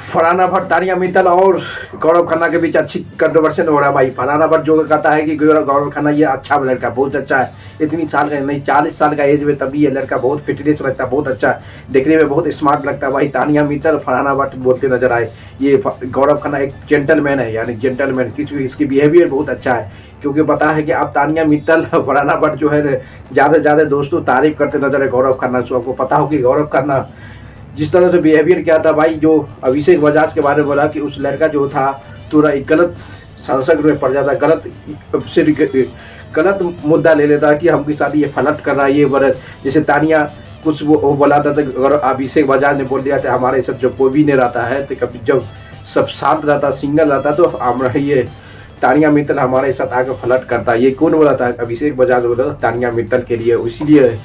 फरहाना भट्ट, तानिया मित्तल और गौरव खन्ना के बीच अच्छी कंट्रोवर्सन हो रहा है भाई। फरहाना भट्ट जो कहता है कि गौरव खन्ना ये अच्छा लड़का, बहुत अच्छा है, इतनी साल का नहीं 40 साल का एज में तभी ये लड़का बहुत फिटनेस लगता है, बहुत अच्छा है, देखने में बहुत स्मार्ट लगता है भाई। तानिया मित्तल फरहाना भट्ट बोलते नजर आए। ये गौरव खन्ना एक जेंटलमैन है, यानी जेंटलमैन, इसकी बिहेवियर बहुत अच्छा है, क्योंकि पता है कि अब तानिया मित्तल फरहाना भट्ट जो है ज़्यादा ज़्यादा दोस्तों तारीफ करते नजर है गौरव खन्ना से। आपको पता हो कि गौरव खन्ना जिस तरह से बिहेवियर किया था भाई, जो अभिषेक बजाज के बारे में बोला कि उस लड़का जो था थोड़ा एक गलत संसर्ग में पड़ जाता, गलत मुद्दा ले लेता कि हमके साथ ये फ्लर्ट कर रहा है, ये बरत जैसे तानिया कुछ वो बोला था तो अभिषेक बजाज ने बोल दिया था हमारे साथ जब कोई भी नहीं रहता है, तो कभी जब सब साथ रहता, सिंगल रहता, तो ये तानिया मित्तल हमारे साथ आकर फ्लर्ट करता। ये कौन बोला था? अभिषेक बजाज बोला था तानिया मित्तल के लिए। इसीलिए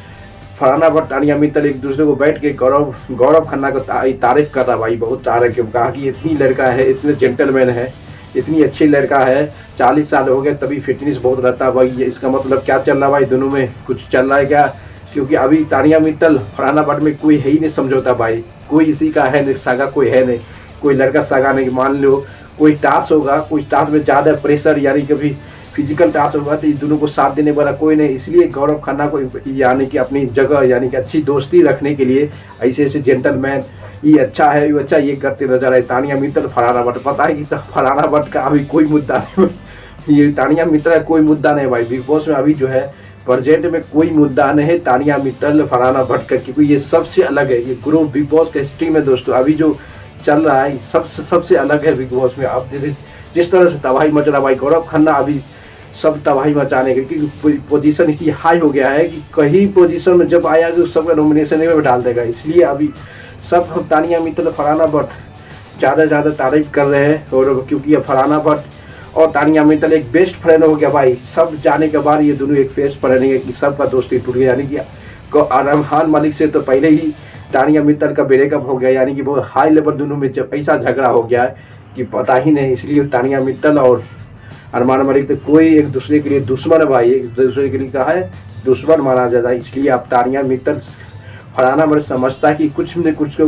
फरहाना भट्ट, तानिया मित्तल एक दूसरे को बैठ के गौरव खन्ना को तारीफ कर रहा भाई, बहुत तारीफ की, कहा कि इतनी लड़का है, इतने जेंटलमैन है, इतनी अच्छी लड़का है, 40 साल हो गए तभी फिटनेस बहुत रहता है भाई। ये इसका मतलब क्या चल रहा है भाई, दोनों में कुछ चल रहा है क्या? क्योंकि अभी तानिया मित्तल फरहाना भट्ट में कोई है ही नहीं समझौता भाई, कोई इसी का है नहीं, सागा कोई है नहीं, कोई लड़का सागा नहीं। मान लो कोई टास्क होगा, कोई टास्क में ज़्यादा प्रेशर यानी कभी फिजिकल टास्क होगा तो दोनों को साथ देने वाला कोई नहीं। इसलिए गौरव खन्ना को यानी कि अपनी जगह यानी कि अच्छी दोस्ती रखने के लिए ऐसे ऐसे जेंटलमैन, ये अच्छा है, ये अच्छा, ये करते नजर आए तानिया मित्तल फरहाना भट्ट। पता है कि फरहाना भट्ट का अभी कोई मुद्दा नहीं, ये तानिया मित्तल का कोई मुद्दा नहीं भाई बिग बॉस में अभी जो है प्रेजेंट में कोई मुद्दा नहीं है तानिया मित्तल फरहाना भट्ट का, क्योंकि ये सबसे अलग है, ये ग्रुप बिग बॉस के हिस्ट्री में दोस्तों अभी जो चल रहा है सबसे अलग है बिग बॉस में। अब जिस तरह से तबाही मच रहा भाई, गौरव खन्ना अभी सब तबाही मचाने के, क्योंकि पोजीशन इतनी हाई हो गया है कि कहीं पोजीशन में जब आया तो सबका नॉमिनेशन में डाल देगा। इसलिए अभी सब तानिया मित्तल फरहाना भट्ट ज़्यादा तारीफ कर रहे हैं, और क्योंकि ये फरहाना भट्ट और तानिया मित्तल एक बेस्ट फ्रेंड हो गया भाई। सब जाने के बाद ये दोनों एक बेस्ट फ्रेंड है कि सबका दोस्ती टूट गया, यानी कि अरमान मलिक से तो पहले ही तानिया मित्तल का ब्रेकअप हो गया, यानी कि वो हाई लेवल दोनों में जब ऐसा झगड़ा हो गया है कि पता ही नहीं। इसलिए तानिया मित्तल और अरमान मलिक तो कोई एक दूसरे के लिए दुश्मन है भाई, एक दूसरे के लिए कहा है दुश्मन माना जाता है। इसलिए अब तानिया मित्तल फरहाना भट्ट समझता है कि कुछ न कुछ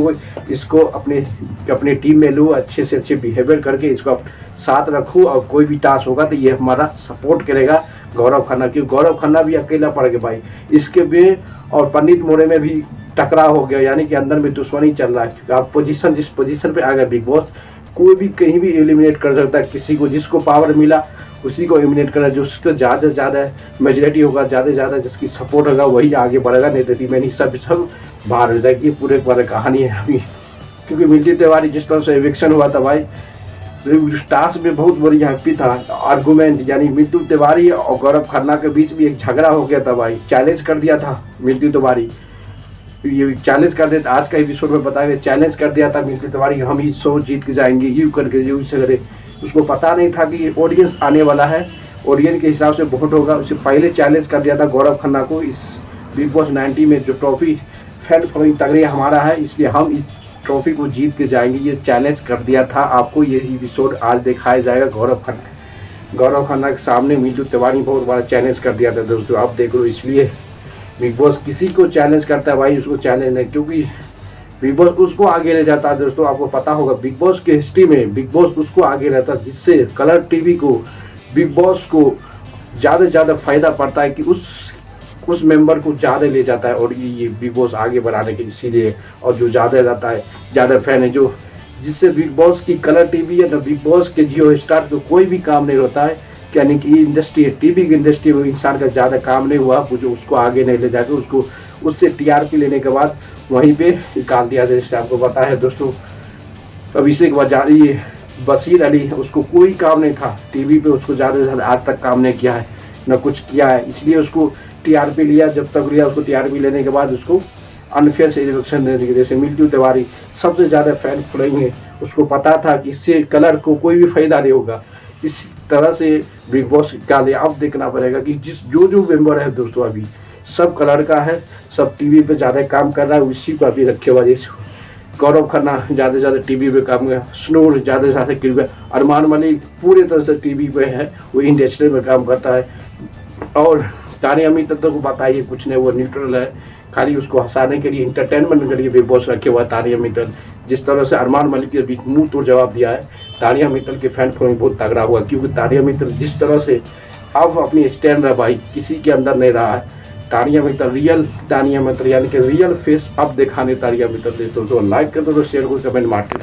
इसको अपने टीम में लूँ, अच्छे से अच्छे बिहेवियर करके इसको साथ रखूँ, और कोई भी टास्क होगा तो ये हमारा सपोर्ट करेगा गौरव खन्ना, क्योंकि गौरव खन्ना भी अकेला पड़ गया भाई। इसके भी और पंडित मोरे में भी टकराव हो गया, यानी कि अंदर में दुश्मनी चल रहा है। आप पोजीशन जिस पोजीशन पे आ गए बिग बॉस, कोई भी कहीं भी एलिमिनेट कर सकता है किसी को, जिसको पावर मिला उसी को एलिमिनेट करना, जो उसका ज़्यादा मेजोरिटी होगा, ज़्यादा जिसकी सपोर्ट होगा वही आगे बढ़ेगा, नहीं तो मैंने सब बाहर हो जाएगी। पूरे कहानी है अभी, क्योंकि मिल्की तिवारी जिस तरह से एविक्शन हुआ था भाई, टास्क में बहुत बड़ी हैप्पी था आर्गूमेंट, यानी मिल्की तिवारी और गौरव खन्ना के बीच भी एक झगड़ा हो गया था भाई, चैलेंज कर दिया था मिल्की तिवारी, ये चैलेंज कर देता, आज का एपिसोड में बताया चैलेंज कर दिया था मिल्की तिवारी, हम ही शो जीत के जाएंगे, यूँ करके यूँ से करे। उसको पता नहीं था कि ऑडियंस आने वाला है, ऑडियंस के हिसाब से वोट होगा, उससे पहले चैलेंज कर दिया था गौरव खन्ना को। इस बिग बॉस 90 में जो ट्रॉफी फैन फॉलोइंग तगड़े हमारा है, इसलिए हम इस ट्रॉफी को जीत के जाएंगे, ये चैलेंज कर दिया था। आपको ये एपिसोड आज दिखाया जाएगा गौरव खन्ना के सामने मिल्की तिवारी बहुत बड़ा चैलेंज कर दिया था दोस्तों, आप देख लो। इसलिए बिग बॉस किसी को चैलेंज करता है भाई, उसको चैलेंज नहीं, क्योंकि बिग बॉस उसको आगे ले जाता है दोस्तों। आपको पता होगा बिग बॉस की हिस्ट्री में बिग बॉस उसको आगे रहता है, जिससे कलर टीवी को बिग बॉस को ज़्यादा फायदा पड़ता है कि उस मेंबर को ज़्यादा ले जाता है, और ये बिग बॉस आगे बढ़ाने के इसीलिए, और जो ज़्यादा रहता है ज़्यादा फैन है, जो जिससे बिग बॉस की कलर टीवी या बिग बॉस के जियो स्टार को कोई भी काम नहीं होता है, यानी कि इंडस्ट्री टीवी की इंडस्ट्री में इंसान का ज़्यादा काम नहीं हुआ, जो उसको आगे नहीं ले जाकर उसको उससे टीआरपी लेने के बाद वहीं पे निकाल दिया। जैसे आपको पता है दोस्तों, अभिषेक बशीर अली, उसको कोई काम नहीं था टीवी पे, उसको ज़्यादा से ज़्यादा आज तक काम नहीं किया है, न कुछ किया है, इसलिए उसको टीआरपी लिया। जब तक लिया उसको टीआरपी लेने के बाद उसको अनफेयर से इलेक्शन देने के, जैसे मिल्की तिवारी सबसे ज़्यादा फैन फॉलोइंग है, उसको पता था कि इससे कलर को कोई भी फायदा नहीं होगा। इस तरह से बिग बॉस का अब देखना पड़ेगा कि जो मेंबर है दोस्तों अभी सब कलर का है, सब टीवी पे ज़्यादा काम कर रहा है, उसी को अभी रखे हुआ। जैसे गौरव खन्ना ज़्यादा टीवी पे काम कर, स्नोर ज़्यादा टीवी पे, अरमान मलिक पूरे तरह से टीवी पे है, वो इंडस्ट्री में काम करता है, और तानिया मित्तल तो बताइए कुछ नहीं, वो न्यूट्रल है, खाली उसको हंसाने के लिए, इंटरटेनमेंट के लिए बिग बॉस रखे हुआ है तानिया मित्तल। जिस तरह से अरमान मलिक के बीच मुंह तोड़ जवाब दिया है, तानिया मित्तल के फैन फॉलोइंग बहुत तगड़ा हुआ, क्योंकि तानिया मित्तल जिस तरह से अब अपनी स्टैंड रहा भाई, किसी के अंदर नहीं रहा है। तानिया मित्तल रियल तानिया मित्तल, यानी कि रियल फेस अब दिखाने तानिया मित्तल। दोस्तों लाइक कर दो, शेयर को, कमेंट मारते